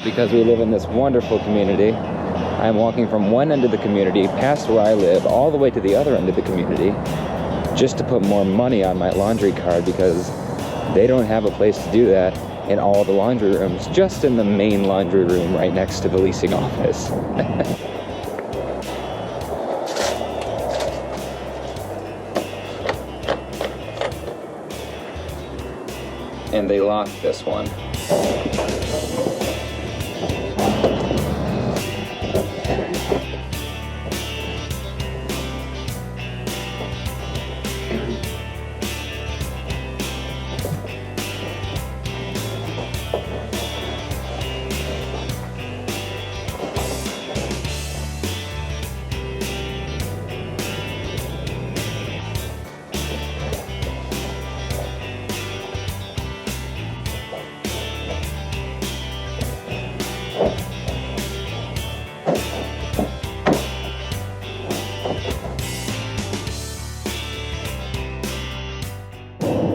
Because we live in this wonderful community, I'm walking from one end of the community, past where I live, all the way to the other end of the community, just to put more money on my laundry card, because they don't have a place to do that in all the laundry rooms, just in the main laundry room right next to the leasing office. And they locked this one.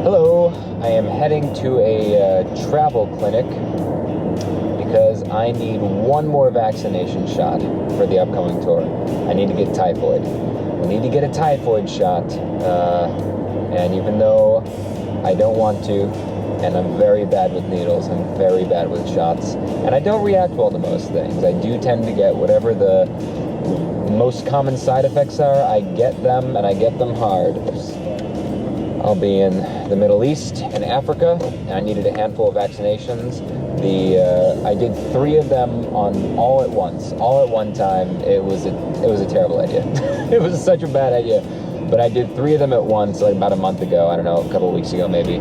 Hello, I am heading to a travel clinic because I need one more vaccination shot for the upcoming tour. I need to get typhoid. I need to get a typhoid shot, and even though I don't want to, and I'm very bad with needles, I'm very bad with shots, and I don't react well to most things. I do tend to get whatever the most common side effects are, I get them, and I get them hard. I'll be in the Middle East and Africa, and I needed a handful of vaccinations. I did 3 of them all at once, all at one time. It was a terrible idea. It was such a bad idea. But I did 3 of them at once, like about a month ago. I don't know, a couple of weeks ago maybe.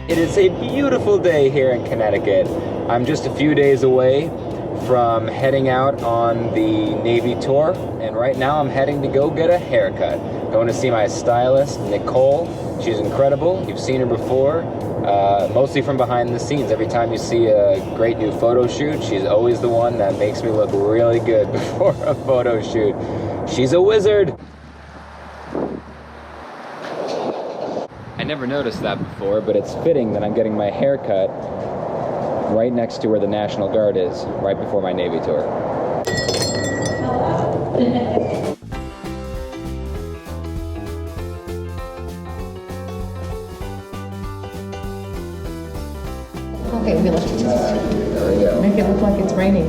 It is a beautiful day here in Connecticut. I'm just a few days away from heading out on the Navy tour, and right now I'm heading to go get a haircut. Going to see my stylist, Nicole. She's incredible. You've seen her before, mostly from behind the scenes. Every time you see a great new photo shoot, she's always the one that makes me look really good before a photo shoot. She's a wizard. I never noticed that before, but it's fitting that I'm getting my hair cut right next to where the National Guard is, right before my Navy tour. Okay, let's just make it look like it's raining.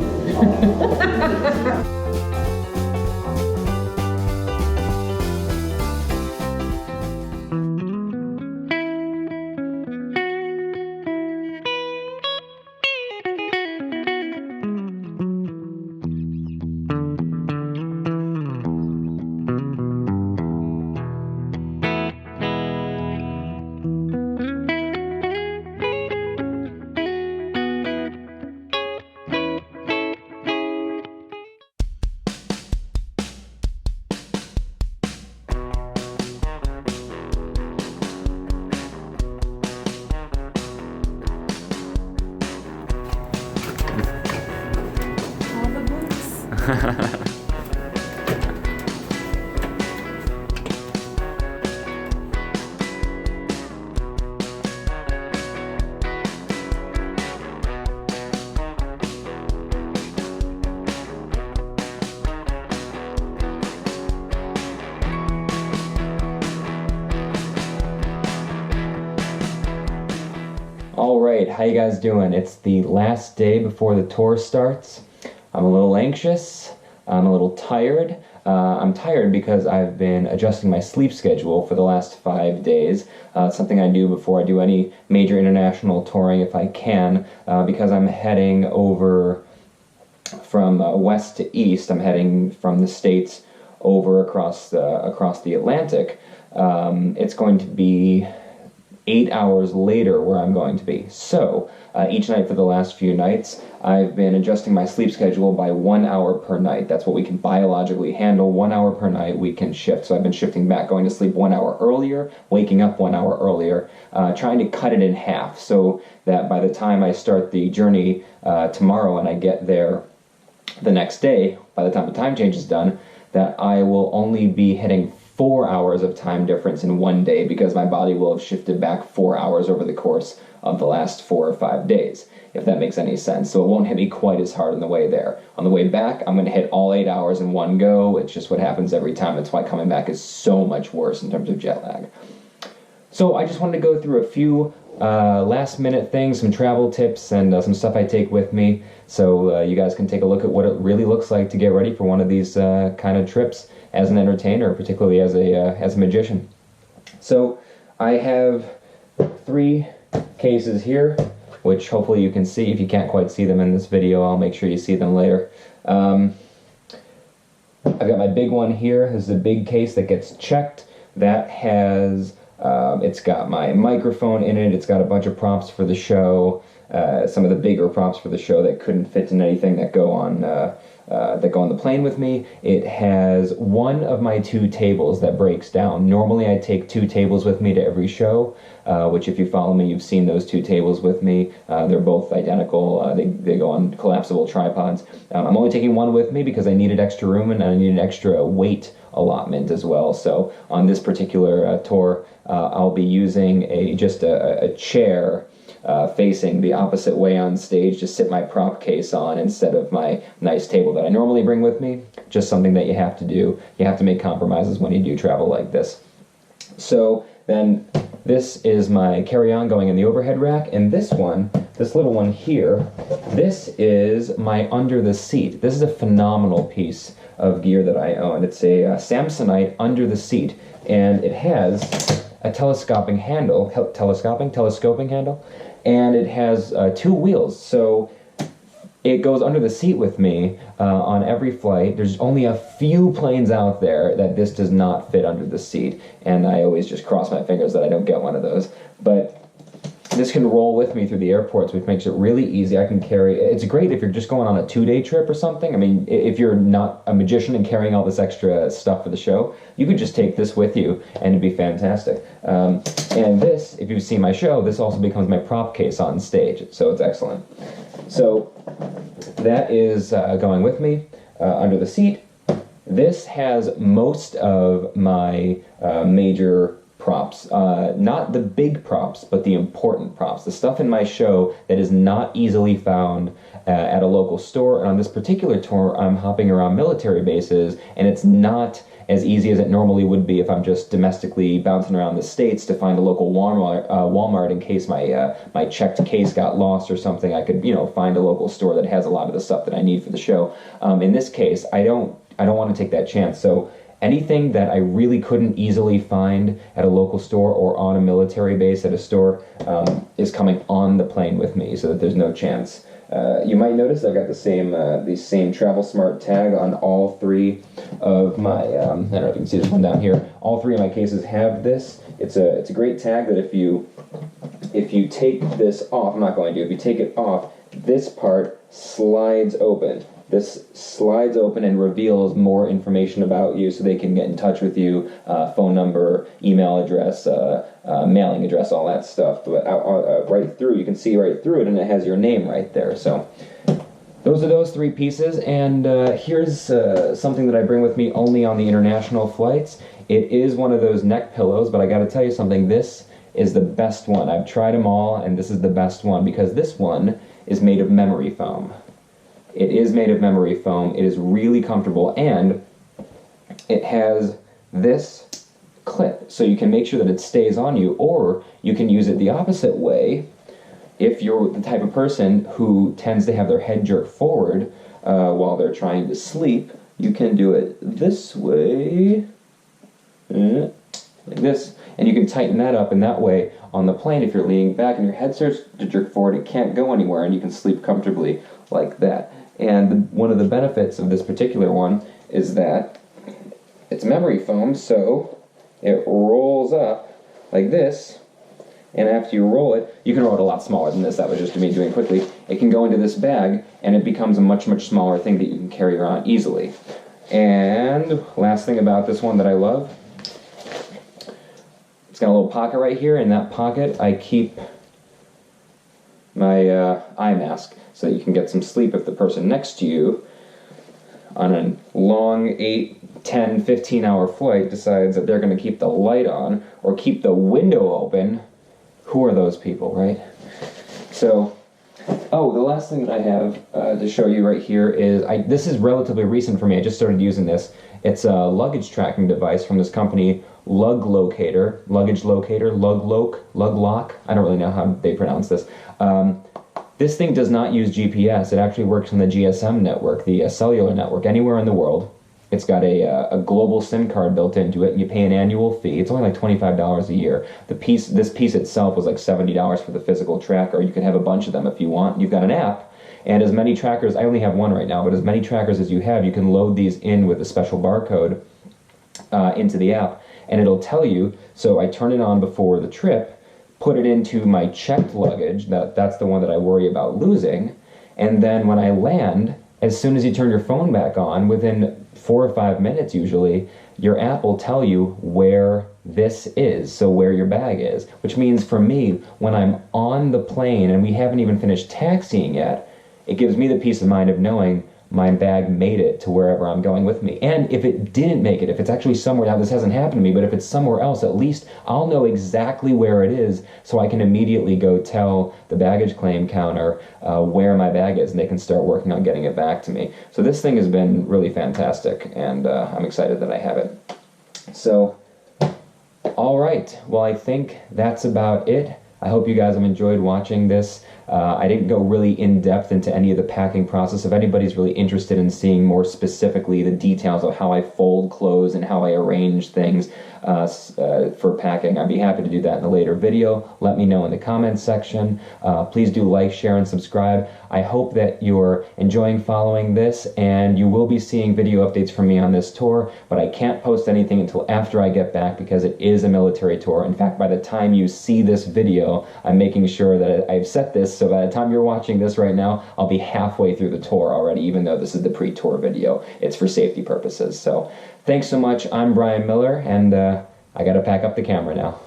Alright, how you guys doing? It's the last day before the tour starts. I'm a little anxious, I'm a little tired. I'm tired because I've been adjusting my sleep schedule for the last 5 days. It's something I do before I do any major international touring if I can, because I'm heading over from west to east. I'm heading from the States over across the Atlantic. It's going to be 8 hours later where I'm going to be. So, each night for the last few nights, I've been adjusting my sleep schedule by 1 hour per night. That's what we can biologically handle. 1 hour per night we can shift. So I've been shifting back, going to sleep 1 hour earlier, waking up 1 hour earlier, trying to cut it in half so that by the time I start the journey tomorrow and I get there the next day, by the time the time change is done, that I will only be hitting 4 hours of time difference in one day because my body will have shifted back 4 hours over the course of the last 4 or 5 days, if that makes any sense. So it won't hit me quite as hard on the way there. On the way back, I'm going to hit all 8 hours in one go. It's just what happens every time. That's why coming back is so much worse in terms of jet lag. So I just wanted to go through a few last minute things, some travel tips, and some stuff I take with me, so you guys can take a look at what it really looks like to get ready for one of these kind of trips as an entertainer, particularly as a magician. So I have 3 cases here, which hopefully you can see. If you can't quite see them in this video, I'll make sure you see them later. I've got my big one here. This is a big case that gets checked. That has it's got my microphone in it. It's got a bunch of props for the show. Some of the bigger props for the show that couldn't fit in anything that go on the plane with me. It has one of my 2 tables that breaks down. Normally I take 2 tables with me to every show, which if you follow me, you've seen those 2 tables with me. They're both identical. They go on collapsible tripods. I'm only taking one with me because I needed extra room and I needed extra weight allotment as well. So on this particular tour, I'll be using just a chair facing the opposite way on stage to sit my prop case on instead of my nice table that I normally bring with me. Just something that you have to do. You have to make compromises when you do travel like this. So then this is my carry-on going in the overhead rack, and this little one here, this is my under the seat. This is a phenomenal piece of gear that I own. It's a Samsonite under the seat, and it has a telescoping handle, and it has 2 wheels, so it goes under the seat with me on every flight. There's only a few planes out there that this does not fit under the seat, and I always just cross my fingers that I don't get one of those. But this can roll with me through the airports, which makes it really easy. I can carry, it's great if you're just going on a 2-day trip or something. I mean, if you're not a magician and carrying all this extra stuff for the show, you could just take this with you and it'd be fantastic. And this, if you've seen my show, this also becomes my prop case on stage, so it's excellent. So that is going with me under the seat. This has most of my major props, not the big props, but the important props, the stuff in my show that is not easily found at a local store. And on this particular tour, I'm hopping around military bases, and it's not as easy as it normally would be if I'm just domestically bouncing around the States to find a local Walmart in case my checked case got lost or something. I could, find a local store that has a lot of the stuff that I need for the show. In this case, I don't want to take that chance. So anything that I really couldn't easily find at a local store or on a military base at a store is coming on the plane with me, so that there's no chance. You might notice I've got the same Travel Smart tag on all 3 of my, I don't know if you can see this one down here. All 3 of my cases have this. It's a great tag that if you take this off, I'm not going to, if you take it off, this part slides open. This slides open and reveals more information about you so they can get in touch with you, phone number, email address, mailing address, all that stuff. But right through, you can see right through it, and it has your name right there. So those are those 3 pieces, and here's something that I bring with me only on the international flights. It is one of those neck pillows, but I got to tell you something, this is the best one. I've tried them all, and this is the best one because this one is made of memory foam. It is made of memory foam. It is really comfortable, and it has this clip, so you can make sure that it stays on you, or you can use it the opposite way. If you're the type of person who tends to have their head jerk forward while they're trying to sleep, you can do it this way, like this, and you can tighten that up, and that way, on the plane, if you're leaning back and your head starts to jerk forward, it can't go anywhere, and you can sleep comfortably like that. And one of the benefits of this particular one is that it's memory foam, so it rolls up like this, And after you roll it, you can roll it a lot smaller than this. That was just me doing it quickly. It can go into this bag, and it becomes a much, much smaller thing that you can carry around easily. And last thing about this one that I love, it's got a little pocket right here. In that pocket, I keep my eye mask so that you can get some sleep if the person next to you on a long 8, 10, 15-hour flight decides that they're going to keep the light on or keep the window open. Who are those people, right? So, oh, the last thing that I have to show you right here is, this is relatively recent for me. I just started using this. It's a luggage tracking device from this company, Luggage Lock. I don't really know how they pronounce this. This thing does not use GPS. It actually works on the GSM network, the cellular network, anywhere in the world. It's got a global SIM card built into it, and you pay an annual fee. It's only like $25 a year. This piece itself was like $70 for the physical tracker. You can have a bunch of them if you want. You've got an app, and as many trackers, I only have one right now, but as many trackers as you have, you can load these in with a special barcode into the app, and it'll tell you. So I turn it on before the trip, put it into my checked luggage, that's the one that I worry about losing, and then when I land, as soon as you turn your phone back on, within 4 or 5 minutes usually, your app will tell you where this is, so where your bag is. Which means for me, when I'm on the plane and we haven't even finished taxiing yet, it gives me the peace of mind of knowing my bag made it to wherever I'm going with me. And if it didn't make it, if it's actually somewhere, now this hasn't happened to me, but if it's somewhere else, at least I'll know exactly where it is, so I can immediately go tell the baggage claim counter where my bag is, and they can start working on getting it back to me. So this thing has been really fantastic, and I'm excited that I have it. So, all right, well, I think that's about it. I hope you guys have enjoyed watching this. I didn't go really in-depth into any of the packing process. If anybody's really interested in seeing more specifically the details of how I fold clothes and how I arrange things for packing, I'd be happy to do that in a later video. Let me know in the comments section. Please do like, share, and subscribe. I hope that you're enjoying following this, and you will be seeing video updates from me on this tour, but I can't post anything until after I get back because it is a military tour. In fact, by the time you see this video, I'm making sure that I've set this so by the time you're watching this right now, I'll be halfway through the tour already, even though this is the pre-tour video. It's for safety purposes. So thanks so much. I'm Brian Miller, and I gotta pack up the camera now.